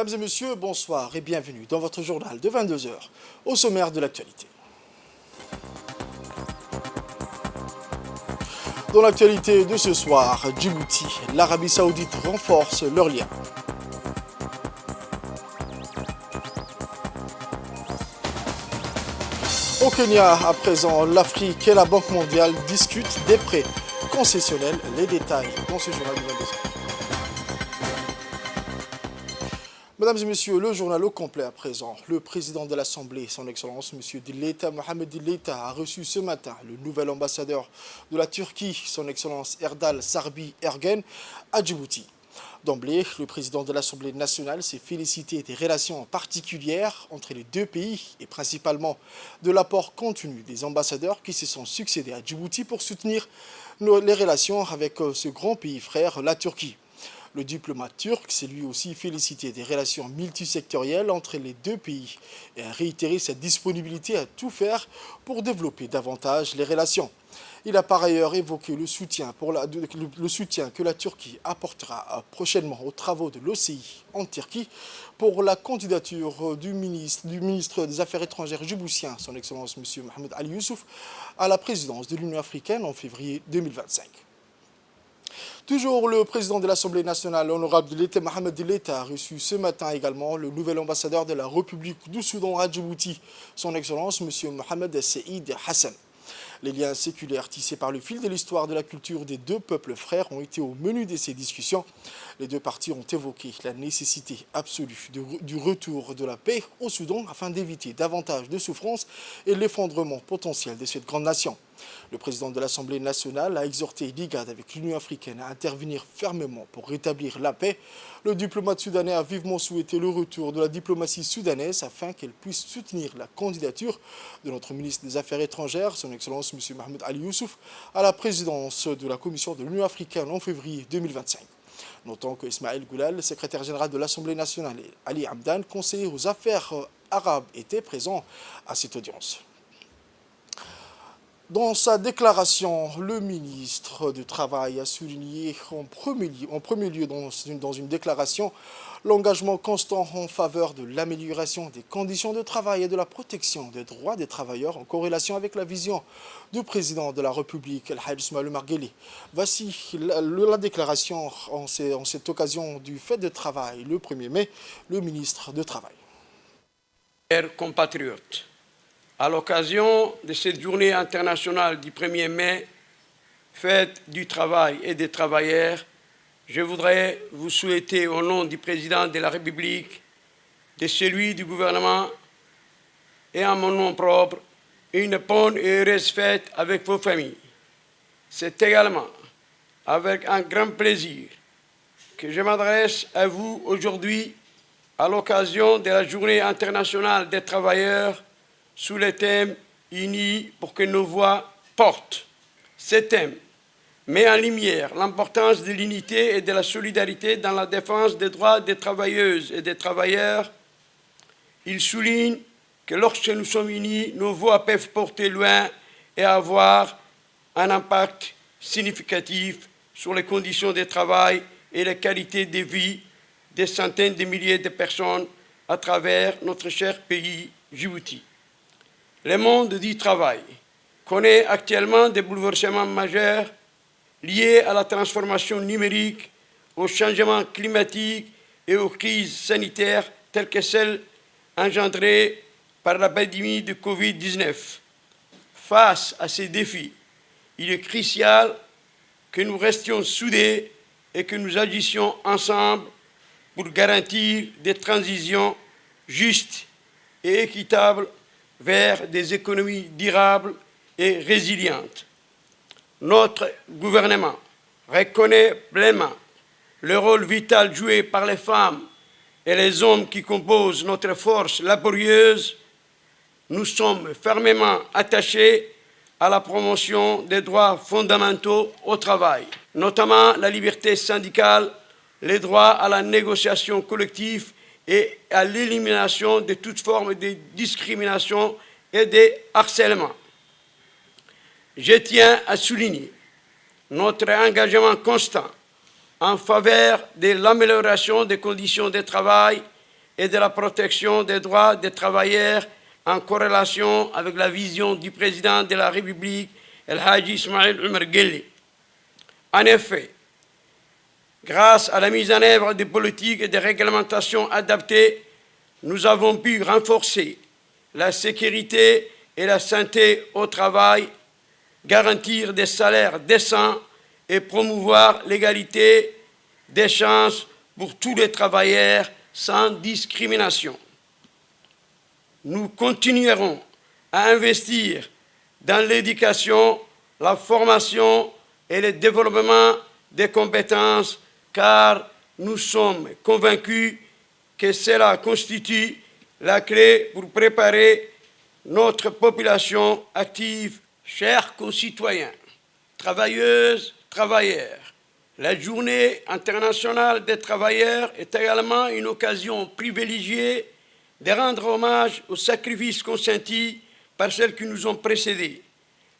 Mesdames et messieurs, bonsoir et bienvenue dans votre journal de 22 heures, au sommaire de l'actualité. Dans l'actualité de ce soir, Djibouti, l'Arabie Saoudite renforce leurs liens. Au Kenya, à présent, l'Afrique et la Banque mondiale discutent des prêts concessionnels. Les détails dans ce journal de 22 heures. Mesdames et messieurs, le journal au complet à présent. Le président de l'Assemblée, son Excellence, M. Dilleta Mohamed Dilleta, a reçu ce matin le nouvel ambassadeur de la Turquie, son Excellence Erdal Sarbi Ergen, à Djibouti. D'emblée, le président de l'Assemblée nationale s'est félicité des relations particulières entre les deux pays et principalement de l'apport continu des ambassadeurs qui se sont succédés à Djibouti pour soutenir les relations avec ce grand pays frère, la Turquie. Le diplomate turc s'est lui aussi félicité des relations multisectorielles entre les deux pays et a réitéré sa disponibilité à tout faire pour développer davantage les relations. Il a par ailleurs évoqué le soutien que la Turquie apportera prochainement aux travaux de l'OCI en Turquie pour la candidature du ministre des Affaires étrangères djiboutien, son Excellence M. Mohamed Ali Youssouf, à la présidence de l'Union africaine en février 2025. Toujours le président de l'Assemblée nationale, l'honorable Dilleta Mohamed Dilleta, a reçu ce matin également le nouvel ambassadeur de la République du Soudan à Djibouti, son Excellence M. Mohamed Seïd Hassan. Les liens séculaires tissés par le fil de l'histoire de la culture des deux peuples frères ont été au menu de ces discussions. Les deux parties ont évoqué la nécessité absolue du retour de la paix au Soudan afin d'éviter davantage de souffrances et l'effondrement potentiel de cette grande nation. Le président de l'Assemblée nationale a exhorté l'IGAD avec l'Union africaine à intervenir fermement pour rétablir la paix. Le diplomate soudanais a vivement souhaité le retour de la diplomatie soudanaise afin qu'elle puisse soutenir la candidature de notre ministre des Affaires étrangères, son Excellence M. Mohamed Ali Youssouf, à la présidence de la Commission de l'Union africaine en février 2025. Notons que Ismaël Goulal, secrétaire général de l'Assemblée nationale, et Ali Hamdan, conseiller aux affaires arabes, étaient présents à cette audience. Dans sa déclaration, le ministre du Travail a souligné en premier lieu dans une déclaration l'engagement constant en faveur de l'amélioration des conditions de travail et de la protection des droits des travailleurs en corrélation avec la vision du président de la République, El-Hadj Ismaël Omar Guelleh. Voici la déclaration en cette occasion du fête de travail, le 1er mai, le ministre du Travail. Chers compatriotes, à l'occasion de cette journée internationale du 1er mai, fête du travail et des travailleurs, je voudrais vous souhaiter au nom du président de la République, de celui du gouvernement et en mon nom propre, une bonne et heureuse fête avec vos familles. C'est également avec un grand plaisir que je m'adresse à vous aujourd'hui à l'occasion de la journée internationale des travailleurs sous le thème « Unis pour que nos voix portent ». Ce thème met en lumière l'importance de l'unité et de la solidarité dans la défense des droits des travailleuses et des travailleurs. Il souligne que lorsque nous sommes unis, nos voix peuvent porter loin et avoir un impact significatif sur les conditions de travail et la qualité de vie des centaines de milliers de personnes à travers notre cher pays Djibouti. Le monde du travail connaît actuellement des bouleversements majeurs liés à la transformation numérique, au changement climatique et aux crises sanitaires telles que celles engendrées par la pandémie de Covid-19. Face à ces défis, il est crucial que nous restions soudés et que nous agissions ensemble pour garantir des transitions justes et équitables vers des économies durables et résilientes. Notre gouvernement reconnaît pleinement le rôle vital joué par les femmes et les hommes qui composent notre force laborieuse. Nous sommes fermement attachés à la promotion des droits fondamentaux au travail, notamment la liberté syndicale, les droits à la négociation collective et à l'élimination de toute forme de discrimination et de harcèlement. Je tiens à souligner notre engagement constant en faveur de l'amélioration des conditions de travail et de la protection des droits des travailleurs en corrélation avec la vision du président de la République, El Hadji Ismaïl Omar Guelleh. En effet, grâce à la mise en œuvre des politiques et des réglementations adaptées, nous avons pu renforcer la sécurité et la santé au travail, garantir des salaires décents et promouvoir l'égalité des chances pour tous les travailleurs sans discrimination. Nous continuerons à investir dans l'éducation, la formation et le développement des compétences, car nous sommes convaincus que cela constitue la clé pour préparer notre population active. Chers concitoyens, travailleuses, travailleurs, la Journée internationale des travailleurs est également une occasion privilégiée de rendre hommage aux sacrifices consentis par celles qui nous ont précédés.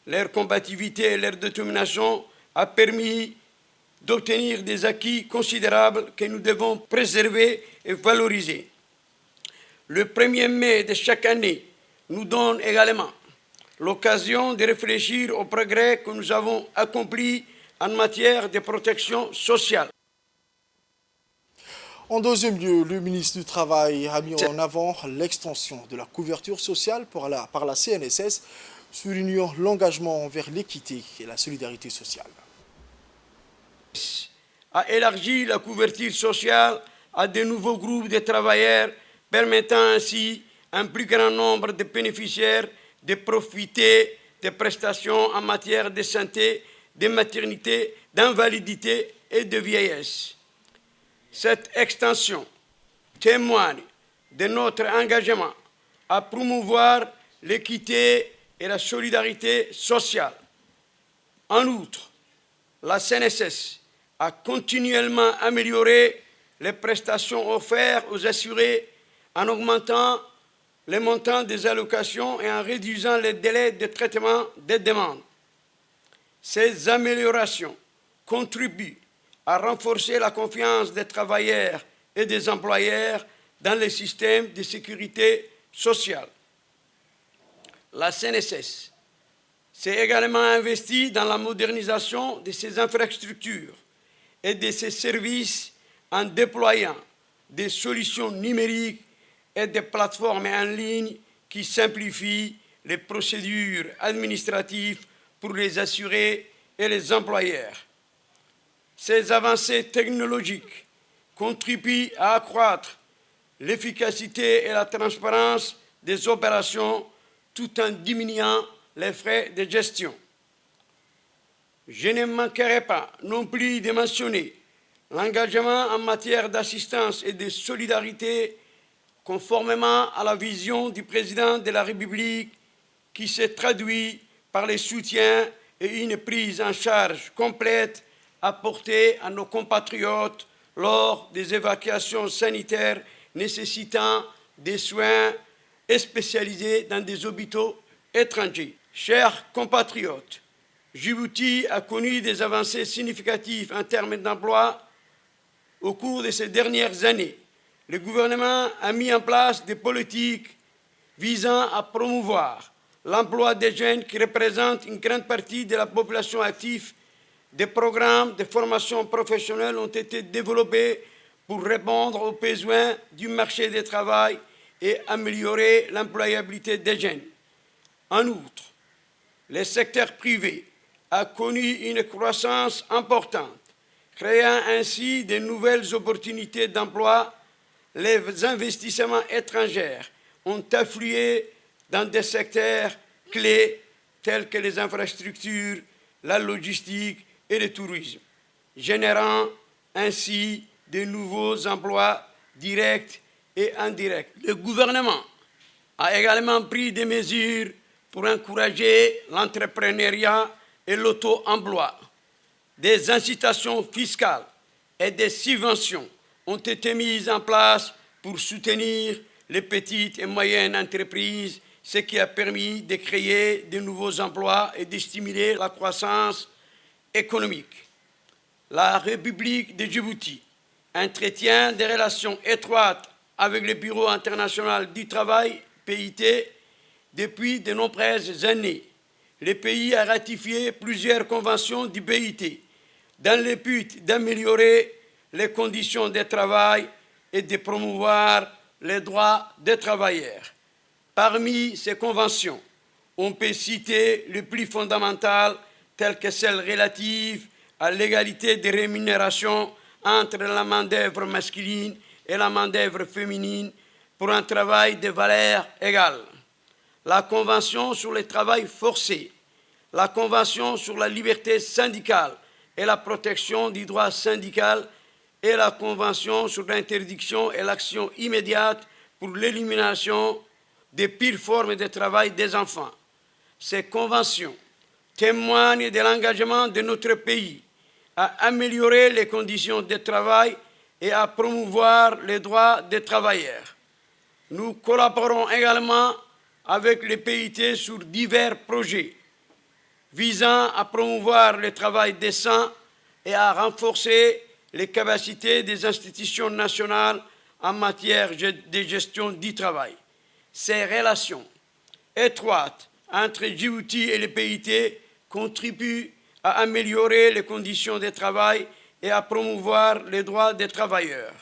Leur combativité et leur détermination a permis d'obtenir des acquis considérables que nous devons préserver et valoriser. Le 1er mai de chaque année nous donne également l'occasion de réfléchir aux progrès que nous avons accomplis en matière de protection sociale. En deuxième lieu, le ministre du Travail a mis en avant l'extension de la couverture sociale par la CNSS, soulignant l'engagement envers l'équité et la solidarité sociale. A élargi la couverture sociale à de nouveaux groupes de travailleurs, permettant ainsi à un plus grand nombre de bénéficiaires de profiter des prestations en matière de santé, de maternité, d'invalidité et de vieillesse. Cette extension témoigne de notre engagement à promouvoir l'équité et la solidarité sociale. En outre, la CNSS a continuellement amélioré les prestations offertes aux assurés en augmentant les montants des allocations et en réduisant les délais de traitement des demandes. Ces améliorations contribuent à renforcer la confiance des travailleurs et des employeurs dans les systèmes de sécurité sociale. La CNSS s'est également investie dans la modernisation de ses infrastructures et de ses services en déployant des solutions numériques et des plateformes en ligne qui simplifient les procédures administratives pour les assurés et les employeurs. Ces avancées technologiques contribuent à accroître l'efficacité et la transparence des opérations tout en diminuant les frais de gestion. Je ne manquerai pas non plus de mentionner l'engagement en matière d'assistance et de solidarité conformément à la vision du président de la République qui s'est traduit par le soutien et une prise en charge complète apportée à nos compatriotes lors des évacuations sanitaires nécessitant des soins spécialisés dans des hôpitaux étrangers. Chers compatriotes, Djibouti a connu des avancées significatives en termes d'emploi au cours de ces dernières années. Le gouvernement a mis en place des politiques visant à promouvoir l'emploi des jeunes qui représentent une grande partie de la population active. Des programmes de formation professionnelle ont été développés pour répondre aux besoins du marché du travail et améliorer l'employabilité des jeunes. En outre, le secteur privé a connu une croissance importante, créant ainsi de nouvelles opportunités d'emploi. Les investissements étrangers ont afflué dans des secteurs clés tels que les infrastructures, la logistique et le tourisme, générant ainsi de nouveaux emplois directs et indirects. Le gouvernement a également pris des mesures pour encourager l'entrepreneuriat et l'auto-emploi. Des incitations fiscales et des subventions ont été mises en place pour soutenir les petites et moyennes entreprises, ce qui a permis de créer de nouveaux emplois et de stimuler la croissance économique. La République de Djibouti entretient des relations étroites avec le Bureau international du travail, PIT, depuis de nombreuses années. Le pays a ratifié plusieurs conventions du PIT dans le but d'améliorer les conditions de travail et de promouvoir les droits des travailleurs. Parmi ces conventions, on peut citer les plus fondamentales telles que celles relatives à l'égalité de rémunération entre la main-d'œuvre masculine et la main-d'œuvre féminine pour un travail de valeur égale. La Convention sur le travail forcé, la Convention sur la liberté syndicale et la protection du droit syndical et la Convention sur l'interdiction et l'action immédiate pour l'élimination des pires formes de travail des enfants. Ces conventions témoignent de l'engagement de notre pays à améliorer les conditions de travail et à promouvoir les droits des travailleurs. Nous collaborons également avec le PIT sur divers projets visant à promouvoir le travail décent et à renforcer les capacités des institutions nationales en matière de gestion du travail. Ces relations étroites entre Djibouti et le PIT contribuent à améliorer les conditions de travail et à promouvoir les droits des travailleurs.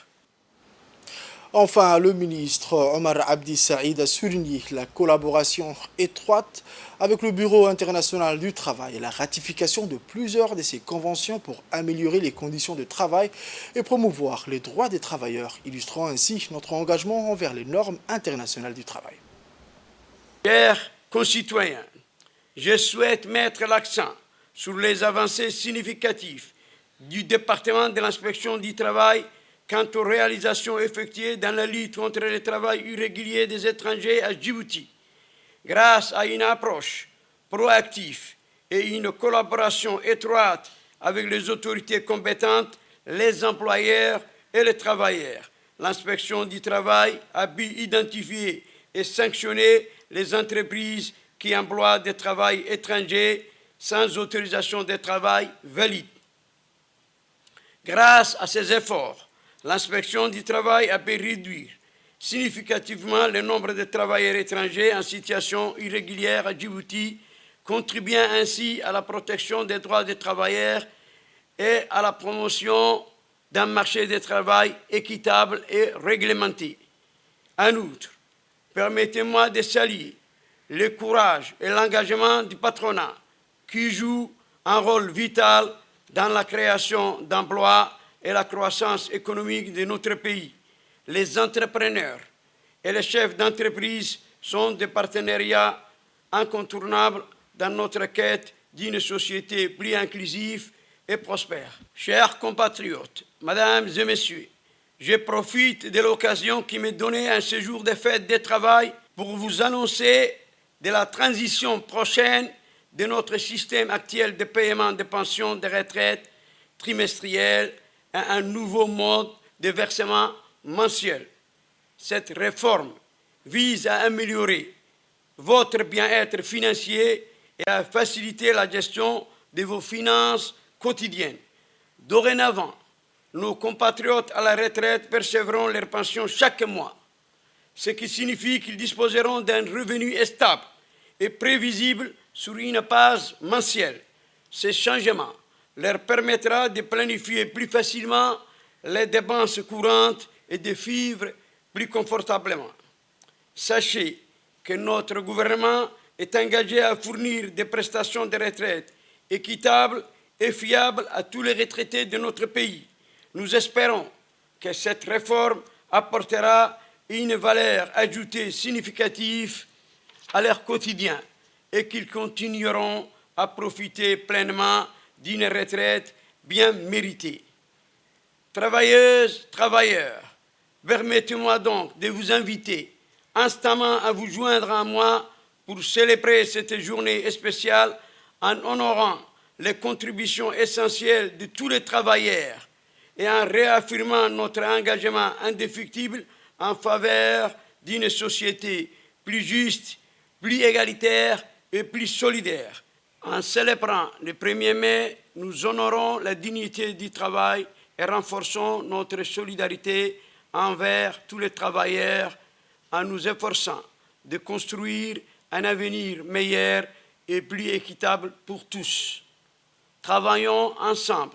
Enfin, le ministre Omar Abdi Saïd a souligné la collaboration étroite avec le Bureau international du travail et la ratification de plusieurs de ces conventions pour améliorer les conditions de travail et promouvoir les droits des travailleurs, illustrant ainsi notre engagement envers les normes internationales du travail. Chers concitoyens, je souhaite mettre l'accent sur les avancées significatives du département de l'inspection du travail quant aux réalisations effectuées dans la lutte contre le travail irrégulier des étrangers à Djibouti. Grâce à une approche proactive et une collaboration étroite avec les autorités compétentes, les employeurs et les travailleurs, l'inspection du travail a pu identifier et sanctionner les entreprises qui emploient des travailleurs étrangers sans autorisation de travail valide. Grâce à ces efforts, l'inspection du travail a pu réduire significativement le nombre de travailleurs étrangers en situation irrégulière à Djibouti, contribuant ainsi à la protection des droits des travailleurs et à la promotion d'un marché du travail équitable et réglementé. En outre, permettez-moi de saluer le courage et l'engagement du patronat qui joue un rôle vital dans la création d'emplois et la croissance économique de notre pays. Les entrepreneurs et les chefs d'entreprise sont des partenariats incontournables dans notre quête d'une société plus inclusive et prospère. Chers compatriotes, mesdames et messieurs, je profite de l'occasion qui m'est donnée un séjour de fête de travail pour vous annoncer de la transition prochaine de notre système actuel de paiement des pensions de retraite trimestrielles à un nouveau mode de versement mensuel. Cette réforme vise à améliorer votre bien-être financier et à faciliter la gestion de vos finances quotidiennes. Dorénavant, nos compatriotes à la retraite percevront leur pension chaque mois, ce qui signifie qu'ils disposeront d'un revenu stable et prévisible sur une base mensuelle. Ce changement leur permettra de planifier plus facilement les dépenses courantes et de vivre plus confortablement. Sachez que notre gouvernement est engagé à fournir des prestations de retraite équitables et fiables à tous les retraités de notre pays. Nous espérons que cette réforme apportera une valeur ajoutée significative à leur quotidien et qu'ils continueront à profiter pleinement d'une retraite bien méritée. Travailleuses, travailleurs, permettez-moi donc de vous inviter instamment à vous joindre à moi pour célébrer cette journée spéciale en honorant les contributions essentielles de tous les travailleurs et en réaffirmant notre engagement indéfectible en faveur d'une société plus juste, plus égalitaire et plus solidaire. En célébrant le 1er mai, nous honorons la dignité du travail et renforçons notre solidarité envers tous les travailleurs en nous efforçant de construire un avenir meilleur et plus équitable pour tous. Travaillons ensemble,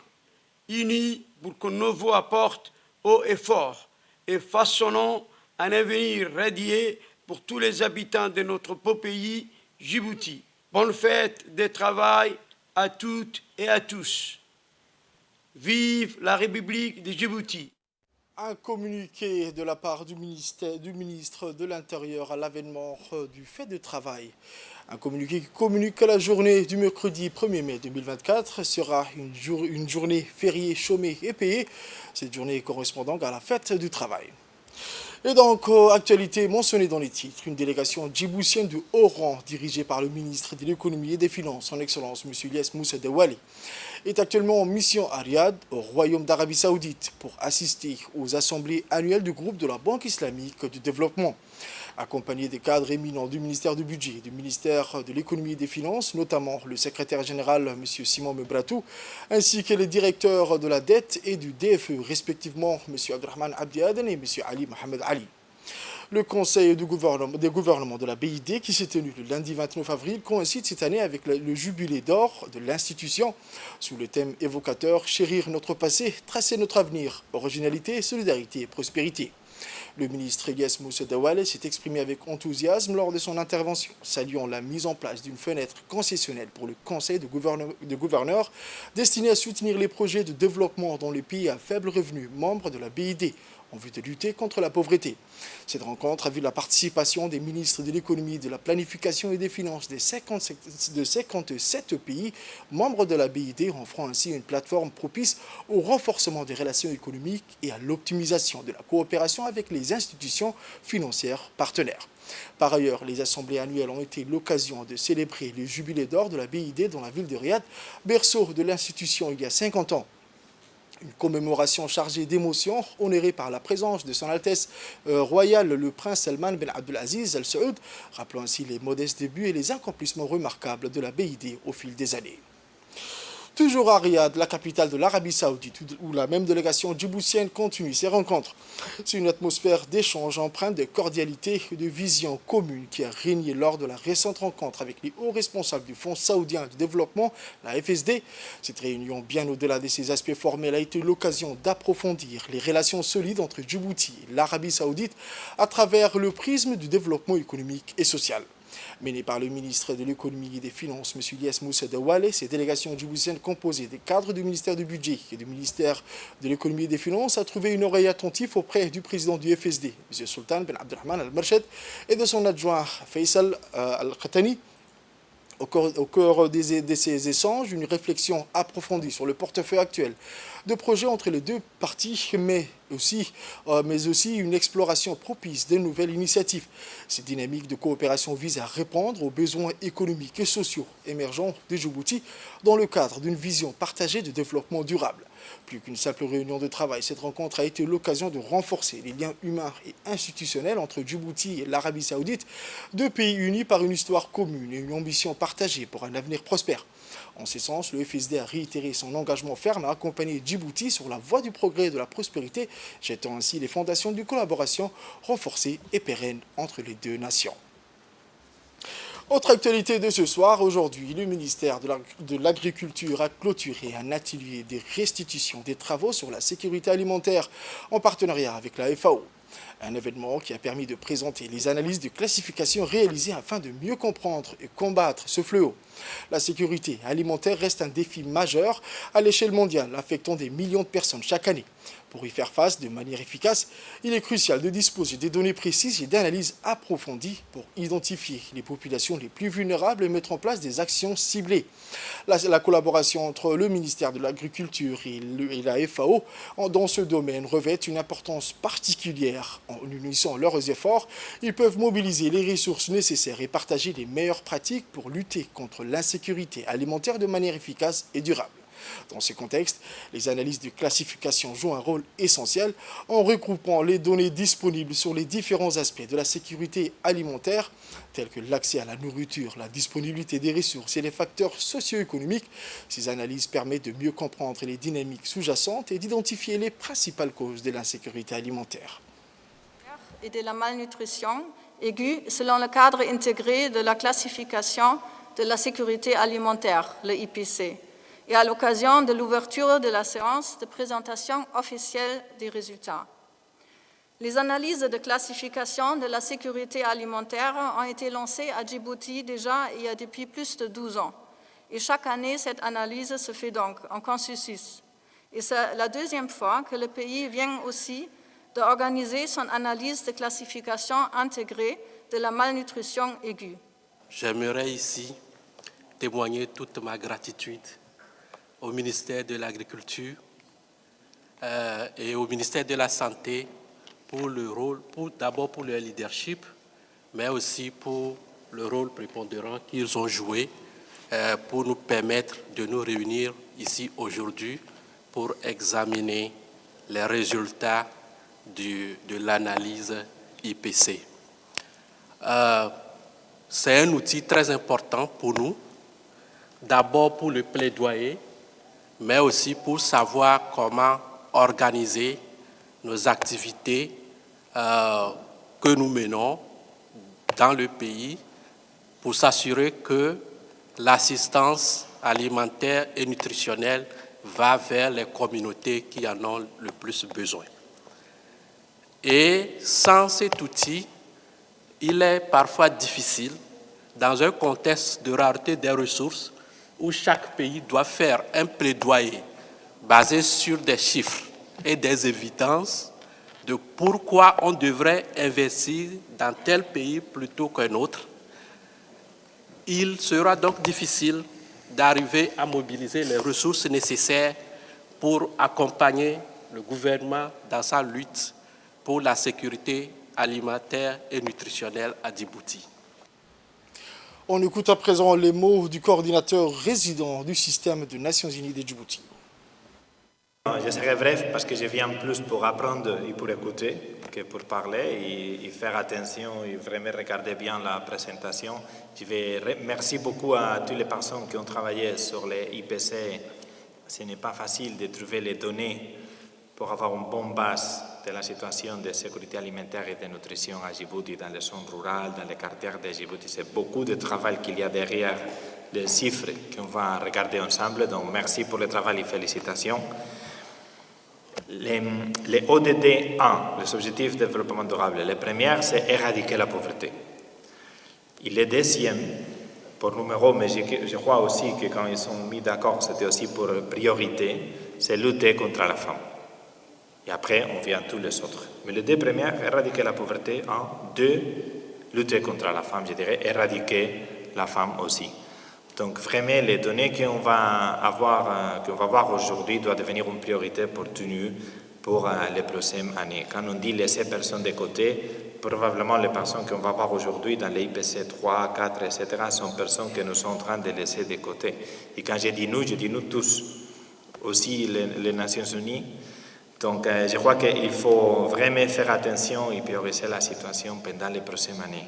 unis pour que nos voix portent haut et fort et façonnons un avenir radieux pour tous les habitants de notre beau pays, Djibouti. Bonne fête de travail à toutes et à tous. Vive la République de Djibouti. Un communiqué de la part du ministre de l'Intérieur à l'avènement du fait de travail. Un communiqué qui communique que la journée du mercredi 1er mai 2024 sera une journée fériée, chômée et payée. Cette journée correspond donc à la fête du travail. Et donc, actualité mentionnée dans les titres, une délégation djiboutienne de haut rang dirigée par le ministre de l'économie et des finances, son excellence M. Ilyes Moussa Dawali, est actuellement en mission à Riyad, au Royaume d'Arabie Saoudite, pour assister aux assemblées annuelles du groupe de la Banque islamique du développement. Accompagné des cadres éminents du ministère du Budget, du ministère de l'économie et des finances, notamment le secrétaire général M. Simon Mebratou, ainsi que les directeurs de la dette et du DFE, respectivement M. Abdrahman Abdiaden et M. Ali Mohamed Ali. Le conseil des gouvernements de la BID, qui s'est tenu le lundi 29 avril, coïncide cette année avec le jubilé d'or de l'institution, sous le thème évocateur « Chérir notre passé, tracer notre avenir, originalité, solidarité et prospérité ». Le ministre Ilyes Moussa Dawali s'est exprimé avec enthousiasme lors de son intervention, saluant la mise en place d'une fenêtre concessionnelle pour le conseil de gouverneurs destinée à soutenir les projets de développement dans les pays à faible revenu membres de la BID, en vue de lutter contre la pauvreté. Cette rencontre a vu la participation des ministres de l'économie, de la planification et des finances de 57 pays membres de la BID, offrant ainsi une plateforme propice au renforcement des relations économiques et à l'optimisation de la coopération avec les institutions financières partenaires. Par ailleurs, les assemblées annuelles ont été l'occasion de célébrer le jubilé d'or de la BID dans la ville de Riyad, berceau de l'institution il y a 50 ans. Une commémoration chargée d'émotions, honorée par la présence de son Altesse royale le prince Salman Ben Abdelaziz Al Saoud, rappelant ainsi les modestes débuts et les accomplissements remarquables de la BID au fil des années. Toujours à Riyad, la capitale de l'Arabie Saoudite, où la même délégation djiboutienne continue ses rencontres. C'est une atmosphère d'échange empreinte de cordialité et de vision commune qui a régné lors de la récente rencontre avec les hauts responsables du Fonds saoudien de développement, la FSD. Cette réunion, bien au-delà de ses aspects formels, a été l'occasion d'approfondir les relations solides entre Djibouti et l'Arabie Saoudite à travers le prisme du développement économique et social. Menée par le ministre de l'économie et des finances, M. Ilyes Moussa Dawali, ces délégations djiboutiennes composées des cadres du ministère du Budget et du ministère de l'économie et des finances a trouvé une oreille attentive auprès du président du FSD, M. Sultan Ben Abdrahman Al-Marched, et de son adjoint Faisal Al-Khatani. Au cœur de ces échanges, une réflexion approfondie sur le portefeuille actuel de projets entre les deux parties, mais aussi une exploration propice de nouvelles initiatives. Cette dynamique de coopération vise à répondre aux besoins économiques et sociaux émergents de Djibouti dans le cadre d'une vision partagée de développement durable. Plus qu'une simple réunion de travail, cette rencontre a été l'occasion de renforcer les liens humains et institutionnels entre Djibouti et l'Arabie Saoudite, deux pays unis par une histoire commune et une ambition partagée pour un avenir prospère. En ce sens, le FSD a réitéré son engagement ferme à accompagner Djibouti sur la voie du progrès et de la prospérité, jetant ainsi les fondations d'une collaboration renforcée et pérenne entre les deux nations. Autre actualité de ce soir, aujourd'hui, le ministère de l'Agriculture a clôturé un atelier de restitution des travaux sur la sécurité alimentaire en partenariat avec la FAO. Un événement qui a permis de présenter les analyses de classification réalisées afin de mieux comprendre et combattre ce fléau. La sécurité alimentaire reste un défi majeur à l'échelle mondiale, affectant des millions de personnes chaque année. Pour y faire face de manière efficace, il est crucial de disposer des données précises et d'analyses approfondies pour identifier les populations les plus vulnérables et mettre en place des actions ciblées. La collaboration entre le ministère de l'Agriculture et la FAO dans ce domaine revêt une importance particulière. En unissant leurs efforts, ils peuvent mobiliser les ressources nécessaires et partager les meilleures pratiques pour lutter contre l'insécurité alimentaire de manière efficace et durable. Dans ce contexte, les analyses de classification jouent un rôle essentiel en regroupant les données disponibles sur les différents aspects de la sécurité alimentaire, tels que l'accès à la nourriture, la disponibilité des ressources et les facteurs socio-économiques. Ces analyses permettent de mieux comprendre les dynamiques sous-jacentes et d'identifier les principales causes de l'insécurité alimentaire. et de la malnutrition aiguë selon le cadre intégré de la classification de la sécurité alimentaire, le IPC, et à l'occasion de l'ouverture de la séance de présentation officielle des résultats. Les analyses de classification de la sécurité alimentaire ont été lancées à Djibouti déjà il y a depuis plus de 12 ans. Et chaque année, cette analyse se fait donc en consensus. Et c'est la deuxième fois que le pays vient aussi d'organiser son analyse de classification intégrée de la malnutrition aiguë. J'aimerais ici témoigner toute ma gratitude au ministère de l'Agriculture et au ministère de la Santé pour le rôle, d'abord pour leur leadership, mais aussi pour le rôle prépondérant qu'ils ont joué pour nous permettre de nous réunir ici aujourd'hui pour examiner les résultats de l'analyse IPC. C'est un outil très important pour nous, d'abord pour le plaidoyer, mais aussi pour savoir comment organiser nos activités que nous menons dans le pays pour s'assurer que l'assistance alimentaire et nutritionnelle va vers les communautés qui en ont le plus besoin. Et sans cet outil, il est parfois difficile, dans un contexte de rareté des ressources, où chaque pays doit faire un plaidoyer basé sur des chiffres et des évidences de pourquoi on devrait investir dans tel pays plutôt qu'un autre. Il sera donc difficile d'arriver à mobiliser les ressources nécessaires pour accompagner le gouvernement dans sa lutte pour la sécurité alimentaire et nutritionnelle à Djibouti. On écoute à présent les mots du coordinateur résident du système des Nations Unies de Djibouti. Je serai bref parce que je viens plus pour apprendre et pour écouter que pour parler et faire attention et vraiment regarder bien la présentation. Merci beaucoup à toutes les personnes qui ont travaillé sur les IPC. Ce n'est pas facile de trouver les données pour avoir une bonne base de la situation de sécurité alimentaire et de nutrition à Djibouti, dans les zones rurales, dans les quartiers de Djibouti. C'est beaucoup de travail qu'il y a derrière les chiffres qu'on va regarder ensemble. Donc merci pour le travail et félicitations. Les ODD 1, les objectifs de développement durable, le premier, c'est éradiquer la pauvreté. Et le deuxième, pour numéro, mais je crois aussi que quand ils sont mis d'accord, c'était aussi pour priorité, c'est lutter contre la faim. Et après, on vient tous les autres. Mais les deux premières, éradiquer la pauvreté, 1. 2, lutter contre la faim, je dirais, éradiquer la faim aussi. Donc vraiment, les données qu'on va voir aujourd'hui doivent devenir une priorité pour tenir pour les prochaines années. Quand on dit laisser personne de côté, probablement les personnes qu'on va voir aujourd'hui dans les IPC 3, 4, etc. sont personnes que nous sommes en train de laisser de côté. Et quand je dis nous tous, aussi les Nations Unies. Donc je crois qu'il faut vraiment faire attention et prioriser la situation pendant les prochaines années.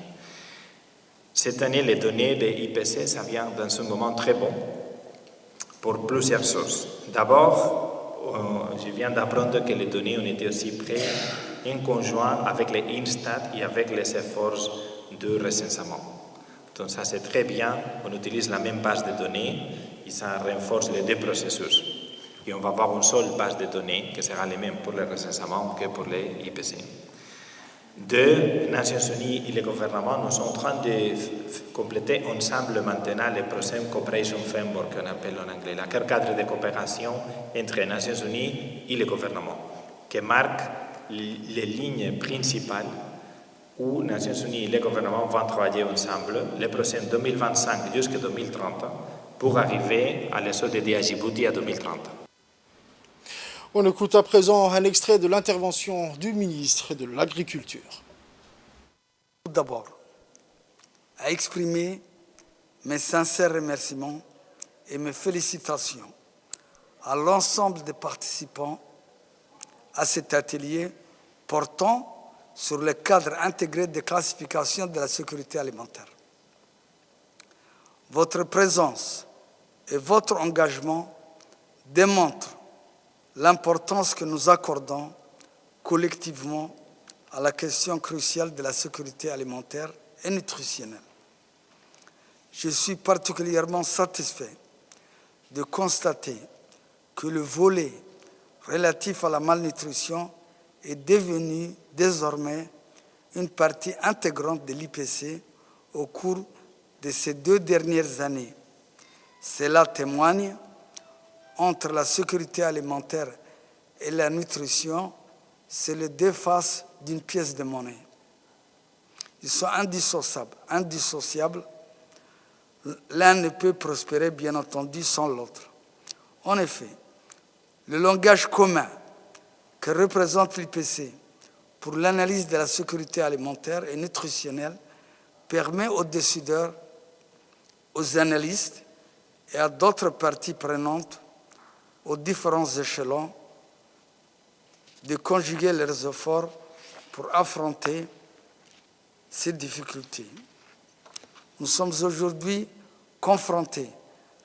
Cette année, les données des IPC, ça vient dans un moment très bon pour plusieurs choses. D'abord, je viens d'apprendre que les données ont été aussi prêtes en conjoint avec les INSTAT et avec les efforts de recensement. Donc ça, c'est très bien. On utilise la même base de données et ça renforce les deux processus. Et on va avoir une seule base de données qui sera la même pour le recensement que pour les IPC. Les Nations Unies et les gouvernements, nous sommes en train de compléter ensemble maintenant le prochain Cooperation Framework qu'on appelle en anglais, la cadre de coopération entre les Nations Unies et les gouvernements, qui marque les lignes principales où les Nations Unies et les gouvernements vont travailler ensemble les prochains 2025 jusqu'à 2030 pour arriver à les ODD à Djibouti à 2030. On écoute à présent un extrait de l'intervention du ministre de l'Agriculture. Tout d'abord, à exprimer mes sincères remerciements et mes félicitations à l'ensemble des participants à cet atelier portant sur le cadre intégré de classification de la sécurité alimentaire. Votre présence et votre engagement démontrent l'importance que nous accordons collectivement à la question cruciale de la sécurité alimentaire et nutritionnelle. Je suis particulièrement satisfait de constater que le volet relatif à la malnutrition est devenu désormais une partie intégrante de l'IPC au cours de ces 2 dernières années. Cela témoigne, entre la sécurité alimentaire et la nutrition, c'est les 2 faces d'une pièce de monnaie. Ils sont indissociables. L'un ne peut prospérer, bien entendu, sans l'autre. En effet, le langage commun que représente l'IPC pour l'analyse de la sécurité alimentaire et nutritionnelle permet aux décideurs, aux analystes et à d'autres parties prenantes aux différents échelons de conjuguer leurs efforts pour affronter ces difficultés. Nous sommes aujourd'hui confrontés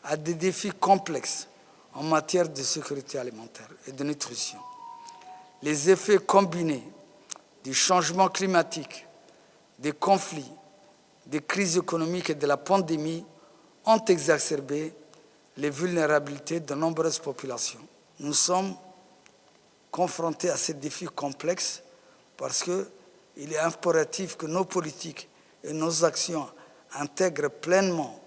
à des défis complexes en matière de sécurité alimentaire et de nutrition. Les effets combinés du changement climatique, des conflits, des crises économiques et de la pandémie ont exacerbé les vulnérabilités de nombreuses populations. Nous sommes confrontés à ces défis complexes parce qu'il est impératif que nos politiques et nos actions intègrent pleinement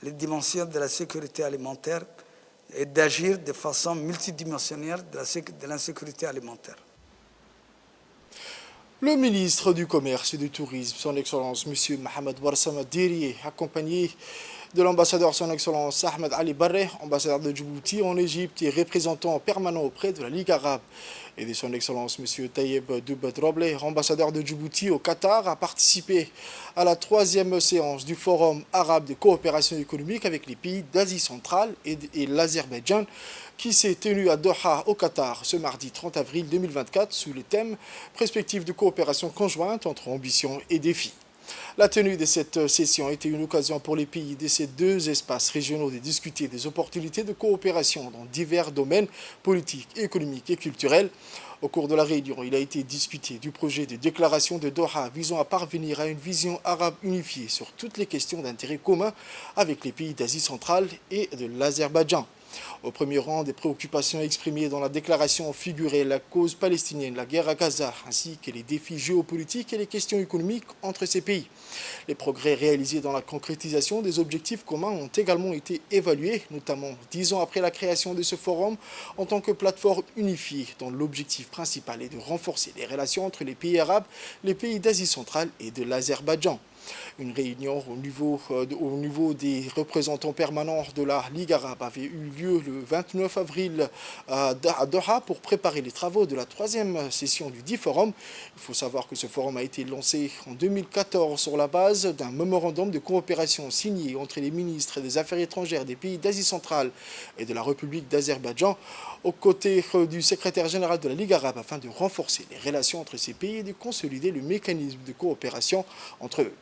les dimensions de la sécurité alimentaire et d'agir de façon multidimensionnelle de la sécurité alimentaire. Le ministre du Commerce et du Tourisme, son Excellence M. Mohamed Warsama Diriye, accompagné de l'ambassadeur son Excellence Ahmed Ali Barre, ambassadeur de Djibouti en Égypte et représentant permanent auprès de la Ligue arabe, et de son Excellence M. Taïeb Doubedroble, ambassadeur de Djibouti au Qatar, a participé à la 3e séance du Forum arabe de coopération économique avec les pays d'Asie centrale et l'Azerbaïdjan, qui s'est tenu à Doha au Qatar ce mardi 30 avril 2024 sous le thème « Perspectives de coopération conjointe entre ambition et défis ». La tenue de cette session a été une occasion pour les pays de ces 2 espaces régionaux de discuter des opportunités de coopération dans divers domaines politiques, économiques et culturels. Au cours de la réunion, il a été discuté du projet de déclaration de Doha visant à parvenir à une vision arabe unifiée sur toutes les questions d'intérêt commun avec les pays d'Asie centrale et de l'Azerbaïdjan. Au premier rang des préoccupations exprimées dans la déclaration figuraient la cause palestinienne, la guerre à Gaza, ainsi que les défis géopolitiques et les questions économiques entre ces pays. Les progrès réalisés dans la concrétisation des objectifs communs ont également été évalués, notamment 10 ans après la création de ce forum en tant que plateforme unifiée dont l'objectif principal est de renforcer les relations entre les pays arabes, les pays d'Asie centrale et de l'Azerbaïdjan. Une réunion au niveau des représentants permanents de la Ligue arabe avait eu lieu le 29 avril à Doha pour préparer les travaux de la 3e session du dit forum. Il faut savoir que ce forum a été lancé en 2014 sur la base d'un mémorandum de coopération signé entre les ministres des Affaires étrangères des pays d'Asie centrale et de la République d'Azerbaïdjan aux côtés du secrétaire général de la Ligue arabe afin de renforcer les relations entre ces pays et de consolider le mécanisme de coopération entre eux.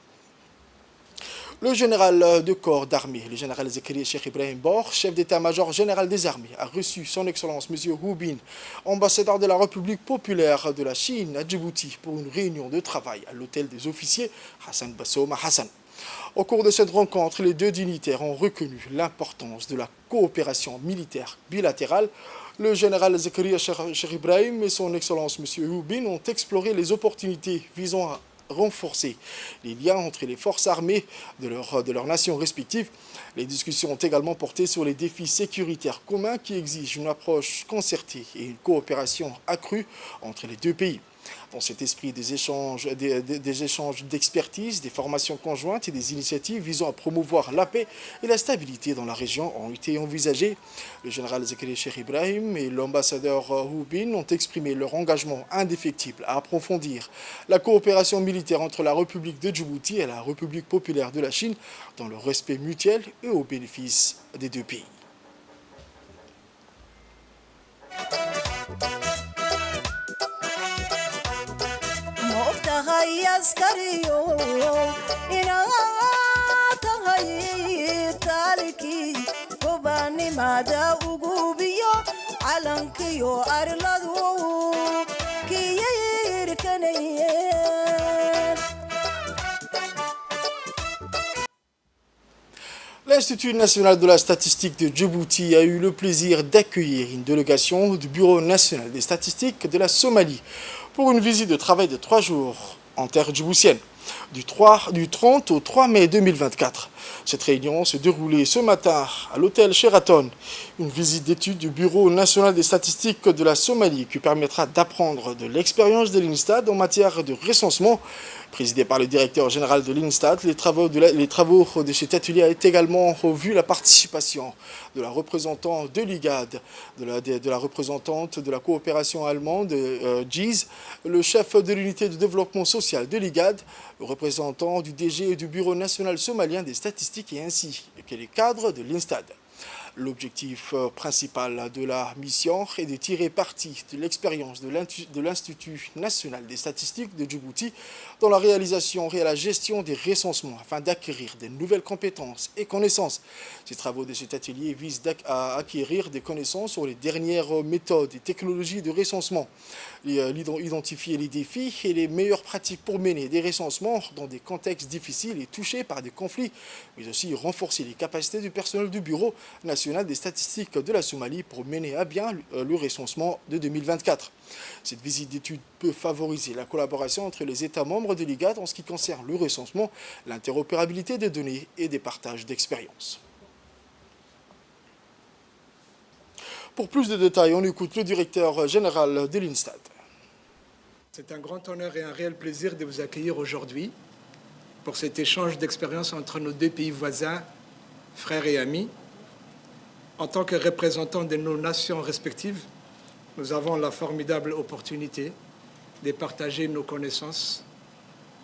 Le général de corps d'armée, le général Zakaria Cheikh Ibrahim Bor, chef d'état-major général des armées, a reçu son Excellence M. Hu Bin, ambassadeur de la République populaire de la Chine à Djibouti, pour une réunion de travail à l'hôtel des officiers Hassan Bassouma Hassan. Au cours de cette rencontre, les 2 dignitaires ont reconnu l'importance de la coopération militaire bilatérale. Le général Zakaria Cheikh Ibrahim et son Excellence M. Hu Bin ont exploré les opportunités visant à renforcer les liens entre les forces armées de leurs nations respectives. Les discussions ont également porté sur les défis sécuritaires communs qui exigent une approche concertée et une coopération accrue entre les 2 pays. Dans cet esprit, des échanges d'expertise, des formations conjointes et des initiatives visant à promouvoir la paix et la stabilité dans la région ont été envisagées. Le général Zakaria Cheikh Ibrahim et l'ambassadeur Hu Bin ont exprimé leur engagement indéfectible à approfondir la coopération militaire entre la République de Djibouti et la République populaire de la Chine dans le respect mutuel et au bénéfice des 2 pays. tahay askariyo inaad tahay taaliki gobaanimada ugu biyo calankiyo arladu kiyirkanaye L'Institut national de la statistique de Djibouti a eu le plaisir d'accueillir une délégation du Bureau national des statistiques de la Somalie pour une visite de travail de 3 jours en terre djiboutienne, du 30 au 3 mai 2024. Cette réunion s'est déroulée ce matin à l'hôtel Sheraton, une visite d'étude du Bureau national des statistiques de la Somalie qui permettra d'apprendre de l'expérience de l'INSTAD en matière de recensement. Présidé par le directeur général de l'INSTAD, les travaux de cet atelier a également vu la participation de la représentante de l'IGAD, de la représentante de la coopération allemande, GIZ, le chef de l'unité de développement social de l'IGAD, le représentant du DG et du Bureau national somalien des statistiques et ainsi que les cadres de l'INSTAD. L'objectif principal de la mission est de tirer parti de l'expérience de l'Institut national des statistiques de Djibouti dans la réalisation et la gestion des recensements afin d'acquérir de nouvelles compétences et connaissances. Ces travaux de cet atelier visent à acquérir des connaissances sur les dernières méthodes et technologies de recensement, identifier les défis et les meilleures pratiques pour mener des recensements dans des contextes difficiles et touchés par des conflits, mais aussi renforcer les capacités du personnel du Bureau national des statistiques de la Somalie pour mener à bien le recensement de 2024. Cette visite d'étude peut favoriser la collaboration entre les États membres de l'IGAD en ce qui concerne le recensement, l'interopérabilité des données et des partages d'expériences. Pour plus de détails, on écoute le directeur général de l'INSTAD. C'est un grand honneur et un réel plaisir de vous accueillir aujourd'hui pour cet échange d'expériences entre nos deux pays voisins, frères et amis. En tant que représentants de nos nations respectives, nous avons la formidable opportunité de partager nos connaissances,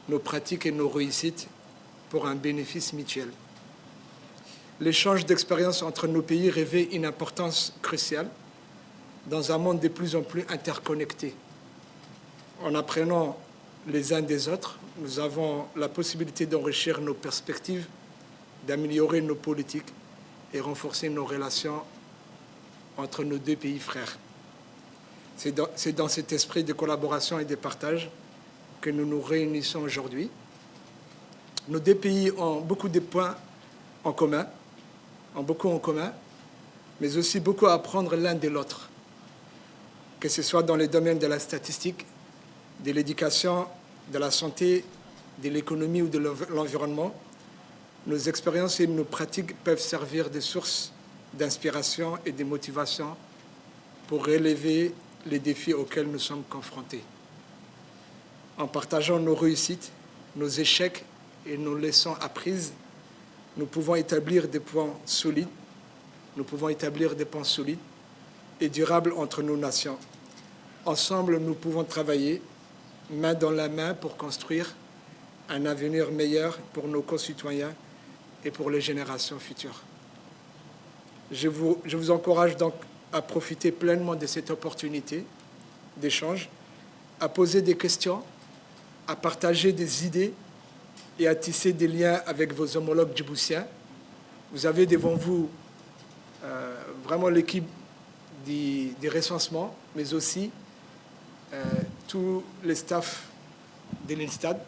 nos pratiques et nos réussites pour un bénéfice mutuel. L'échange d'expériences entre nos pays revêt une importance cruciale dans un monde de plus en plus interconnecté. En apprenant les uns des autres, nous avons la possibilité d'enrichir nos perspectives, d'améliorer nos politiques et renforcer nos relations entre nos deux pays frères. C'est dans cet esprit de collaboration et de partage que nous nous réunissons aujourd'hui. Nos deux pays ont beaucoup de points en commun, mais aussi beaucoup à apprendre l'un de l'autre, que ce soit dans les domaines de la statistique, de l'éducation, de la santé, de l'économie ou de l'environnement. Nos expériences et nos pratiques peuvent servir de source d'inspiration et de motivation pour relever les défis auxquels nous sommes confrontés. En partageant nos réussites, nos échecs et nos leçons apprises, nous pouvons établir des points solides et durables entre nos nations. Ensemble, nous pouvons travailler main dans la main pour construire un avenir meilleur pour nos concitoyens et pour les générations futures. Je vous encourage donc à profiter pleinement de cette opportunité d'échange, à poser des questions, à partager des idées et à tisser des liens avec vos homologues djiboutiens. Vous avez devant vous vraiment l'équipe des recensements, mais aussi tous les staffs de l'INSTAD,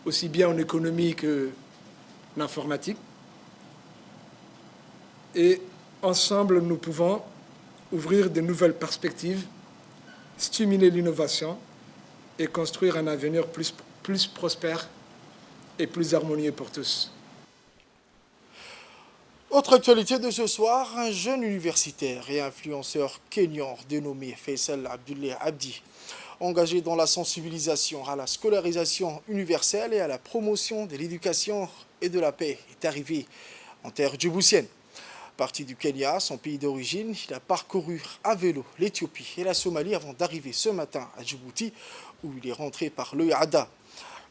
aussi bien en économie que en informatique. Et ensemble, nous pouvons ouvrir de nouvelles perspectives, stimuler l'innovation et construire un avenir plus prospère et plus harmonieux pour tous. Autre actualité de ce soir, un jeune universitaire et influenceur kényan dénommé Faisal Abdullahi Abdi, engagé dans la sensibilisation à la scolarisation universelle et à la promotion de l'éducation et de la paix, est arrivé en terre djiboutienne. Parti du Kenya, son pays d'origine, il a parcouru à vélo l'Éthiopie et la Somalie avant d'arriver ce matin à Djibouti, où il est rentré par le Ada.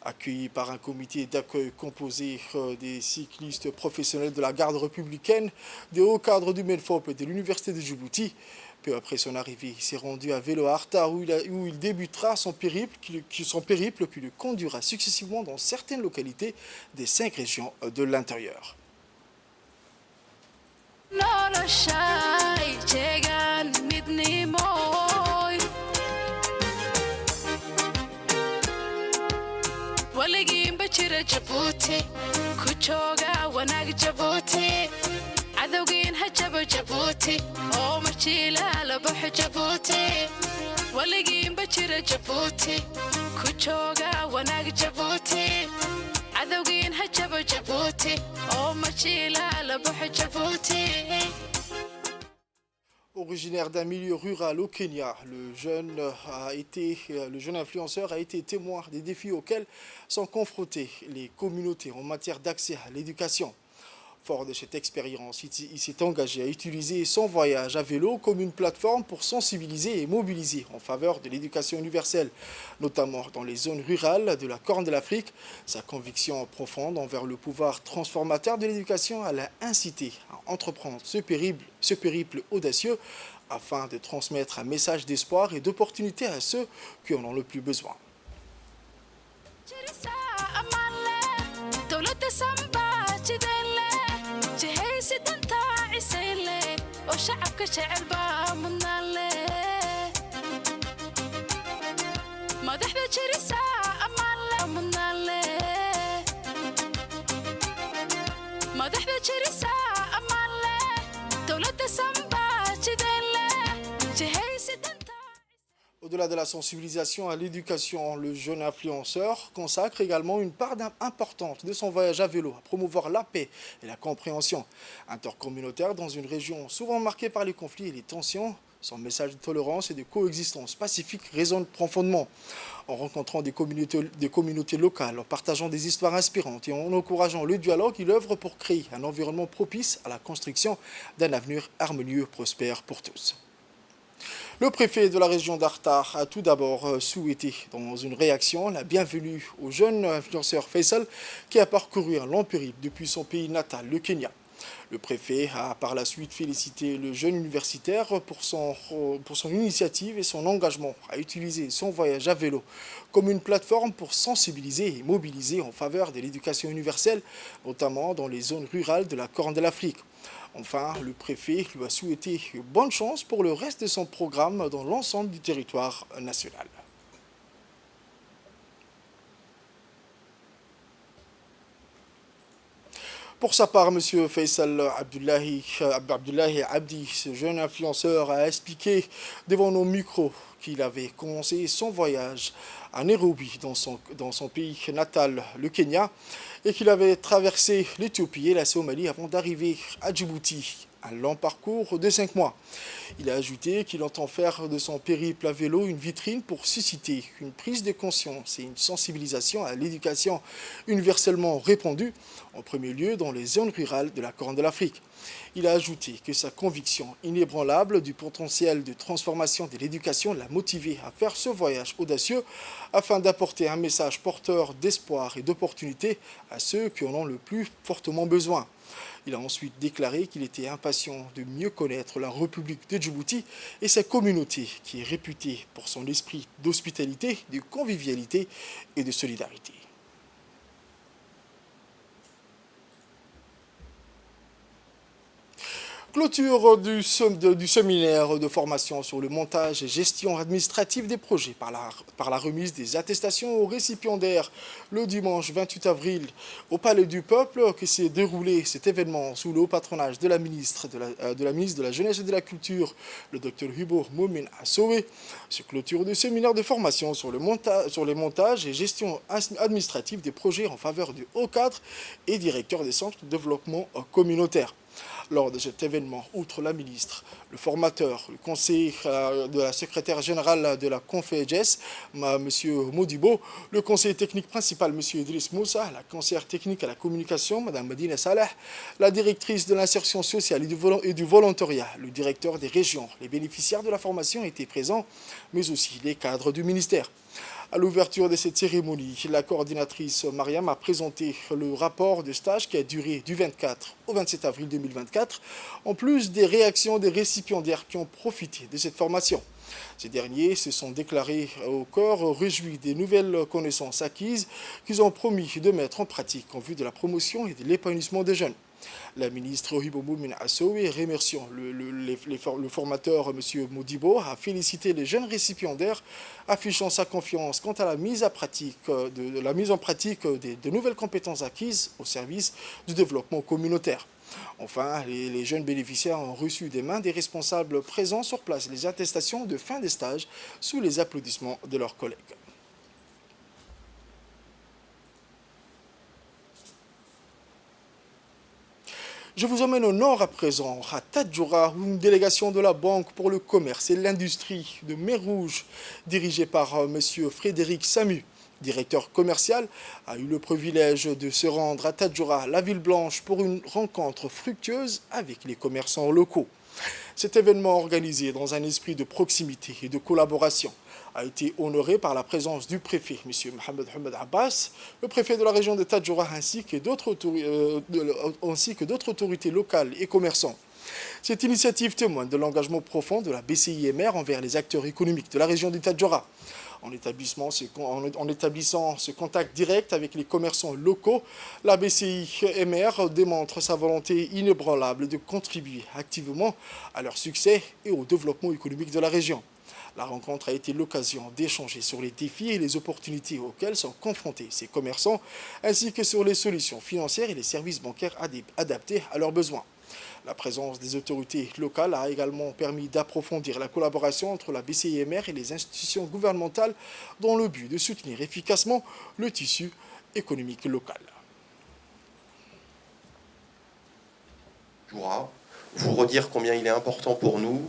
Accueilli par un comité d'accueil composé des cyclistes professionnels de la garde républicaine, des hauts cadres du MENFOP et de l'université de Djibouti. Peu après son arrivée, il s'est rendu à Vélo Arta où il débutera son périple qui le conduira successivement dans certaines localités des 5 régions de l'intérieur. Waligimba jira Djibouti ku jooga wanaag jabuuti cadowgiin ha jabo jabuuti oo marjiilaa la baxo jabuuti weligiinba jira jabuuti ku jooga wanaag jabuuti cadowgiin ha jabo jabuuti oo marjiilaa la baxo jabuuti. Originaire d'un milieu rural au Kenya, le jeune influenceur a été témoin des défis auxquels sont confrontées les communautés en matière d'accès à l'éducation. Fort de cette expérience, il s'est engagé à utiliser son voyage à vélo comme une plateforme pour sensibiliser et mobiliser en faveur de l'éducation universelle, notamment dans les zones rurales de la Corne de l'Afrique. Sa conviction profonde envers le pouvoir transformateur de l'éducation l'a incité à entreprendre ce périple audacieux afin de transmettre un message d'espoir et d'opportunité à ceux qui en ont le plus besoin. وشعبك شعر بامنا له ما دحدا جريسا امان له منا له ما دحدا جريسا امان له دولة سامبا جدين له جهيسي تنتا. Au-delà de la sensibilisation à l'éducation, le jeune influenceur consacre également une part importante de son voyage à vélo à promouvoir la paix et la compréhension intercommunautaire dans une région souvent marquée par les conflits et les tensions. Son message de tolérance et de coexistence pacifique résonne profondément. En rencontrant des communautés locales, en partageant des histoires inspirantes et en encourageant le dialogue, il œuvre pour créer un environnement propice à la construction d'un avenir harmonieux, prospère pour tous. Le préfet de la région d'Artar a tout d'abord souhaité, dans une réaction, la bienvenue au jeune influenceur Faisal qui a parcouru un long périple depuis son pays natal, le Kenya. Le préfet a par la suite félicité le jeune universitaire pour son initiative et son engagement à utiliser son voyage à vélo comme une plateforme pour sensibiliser et mobiliser en faveur de l'éducation universelle, notamment dans les zones rurales de la Corne de l'Afrique. Enfin, le préfet lui a souhaité bonne chance pour le reste de son programme dans l'ensemble du territoire national. Pour sa part, M. Faisal Abdullahi Abdi, ce jeune influenceur, a expliqué devant nos micros qu'il avait commencé son voyage à Nairobi, dans son pays natal, le Kenya, et qu'il avait traversé l'Éthiopie et la Somalie avant d'arriver à Djibouti. Un long parcours de 5 mois. Il a ajouté qu'il entend faire de son périple à vélo une vitrine pour susciter une prise de conscience et une sensibilisation à l'éducation universellement répandue, en premier lieu dans les zones rurales de la Corne de l'Afrique. Il a ajouté que sa conviction inébranlable du potentiel de transformation de l'éducation l'a motivé à faire ce voyage audacieux afin d'apporter un message porteur d'espoir et d'opportunité à ceux qui en ont le plus fortement besoin. Il a ensuite déclaré qu'il était impatient de mieux connaître la République de Djibouti et sa communauté qui est réputée pour son esprit d'hospitalité, de convivialité et de solidarité. Clôture du séminaire de formation sur le montage et gestion administrative des projets par la remise des attestations aux récipiendaires le dimanche 28 avril au Palais du Peuple que s'est déroulé cet événement sous le haut patronage de la ministre de la Jeunesse et de la Culture, le Dr Hubo Momin Assowe. Ce clôture du séminaire de formation sur les montages et gestion administrative des projets en faveur du haut cadre et directeur des centres de développement communautaire. Lors de cet événement, outre la ministre, le formateur, le conseiller de la secrétaire générale de la CONFEJES, M. Modibo, le conseiller technique principal, M. Idriss Moussa, la conseillère technique à la communication, Mme Medina Salah, la directrice de l'insertion sociale et du volontariat, le directeur des régions, les bénéficiaires de la formation étaient présents, mais aussi les cadres du ministère. À l'ouverture de cette cérémonie, la coordinatrice Mariam a présenté le rapport de stage qui a duré du 24 au 27 avril 2024, en plus des réactions des récipiendaires qui ont profité de cette formation. Ces derniers se sont déclarés au corps réjouis des nouvelles connaissances acquises qu'ils ont promis de mettre en pratique en vue de la promotion et de l'épanouissement des jeunes. La ministre Hiboumou Assowe, remerciant le formateur M. Modibo, a félicité les jeunes récipiendaires, affichant sa confiance quant à la mise en pratique de nouvelles compétences acquises au service du développement communautaire. Enfin, les jeunes bénéficiaires ont reçu des mains des responsables présents sur place les attestations de fin des stages sous les applaudissements de leurs collègues. Je vous emmène au nord à présent, à Tadjoura, où une délégation de la Banque pour le commerce et l'industrie de Mer Rouge, dirigée par M. Frédéric Samu, directeur commercial, a eu le privilège de se rendre à Tadjoura, la ville blanche, pour une rencontre fructueuse avec les commerçants locaux. Cet événement organisé dans un esprit de proximité et de collaboration a été honoré par la présence du préfet, M. Mohamed Ahmed Abbas, le préfet de la région de Tadjoura, ainsi que d'autres autorités locales et commerçants. Cette initiative témoigne de l'engagement profond de la BCIMR envers les acteurs économiques de la région de Tadjoura. En établissant ce contact direct avec les commerçants locaux, la BCIMR démontre sa volonté inébranlable de contribuer activement à leur succès et au développement économique de la région. La rencontre a été l'occasion d'échanger sur les défis et les opportunités auxquels sont confrontés ces commerçants, ainsi que sur les solutions financières et les services bancaires adaptés à leurs besoins. La présence des autorités locales a également permis d'approfondir la collaboration entre la BCIMR et les institutions gouvernementales dans le but de soutenir efficacement le tissu économique local. Je voudrais vous redire combien il est important pour nous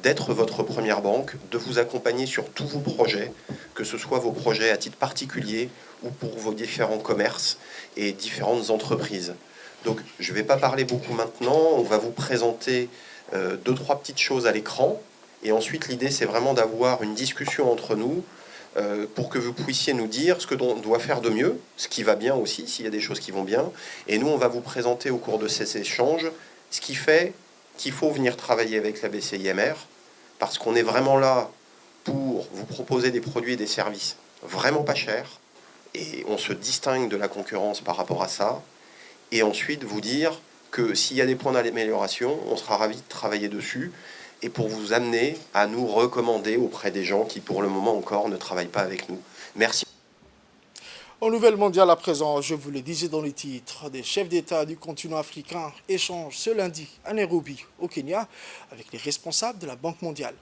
d'être votre première banque, de vous accompagner sur tous vos projets, que ce soit vos projets à titre particulier ou pour vos différents commerces et différentes entreprises. Donc je ne vais pas parler beaucoup maintenant, on va vous présenter 2-3 petites choses à l'écran et ensuite l'idée c'est vraiment d'avoir une discussion entre nous pour que vous puissiez nous dire ce que l'on doit faire de mieux, ce qui va bien aussi, s'il y a des choses qui vont bien, et nous on va vous présenter au cours de ces échanges ce qui fait qu'il faut venir travailler avec la BCIMR parce qu'on est vraiment là pour vous proposer des produits et des services vraiment pas chers et on se distingue de la concurrence par rapport à ça. Et ensuite vous dire que s'il y a des points d'amélioration, on sera ravis de travailler dessus et pour vous amener à nous recommander auprès des gens qui pour le moment encore ne travaillent pas avec nous. Merci. En nouvelle mondiale à présent, je vous le disais dans les titres, des chefs d'État du continent africain échangent ce lundi à Nairobi, au Kenya, avec les responsables de la Banque mondiale.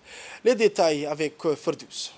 Les détails avec Ferdous.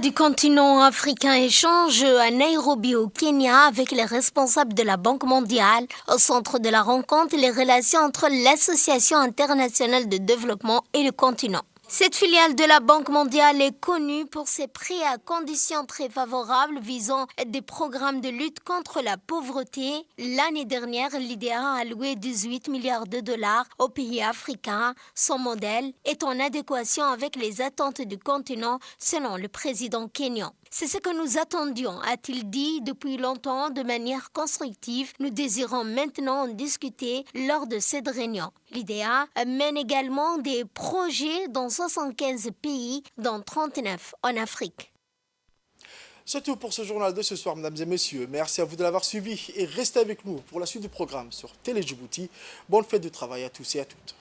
Du continent africain échange à Nairobi au Kenya avec les responsables de la Banque mondiale. Au centre de la rencontre, les relations entre l'Association internationale de développement et le continent. Cette filiale de la Banque mondiale est connue pour ses prêts à conditions très favorables visant des programmes de lutte contre la pauvreté. L'année dernière, l'IDA a alloué 18 milliards de dollars aux pays africains. Son modèle est en adéquation avec les attentes du continent selon le président kényan. C'est ce que nous attendions, a-t-il dit depuis longtemps de manière constructive. Nous désirons maintenant en discuter lors de cette réunion. L'IDA mène également des projets dans 75 pays, dont 39 en Afrique. C'est tout pour ce journal de ce soir, mesdames et messieurs. Merci à vous de l'avoir suivi et restez avec nous pour la suite du programme sur Télé Djibouti. Bonne fête de travail à tous et à toutes.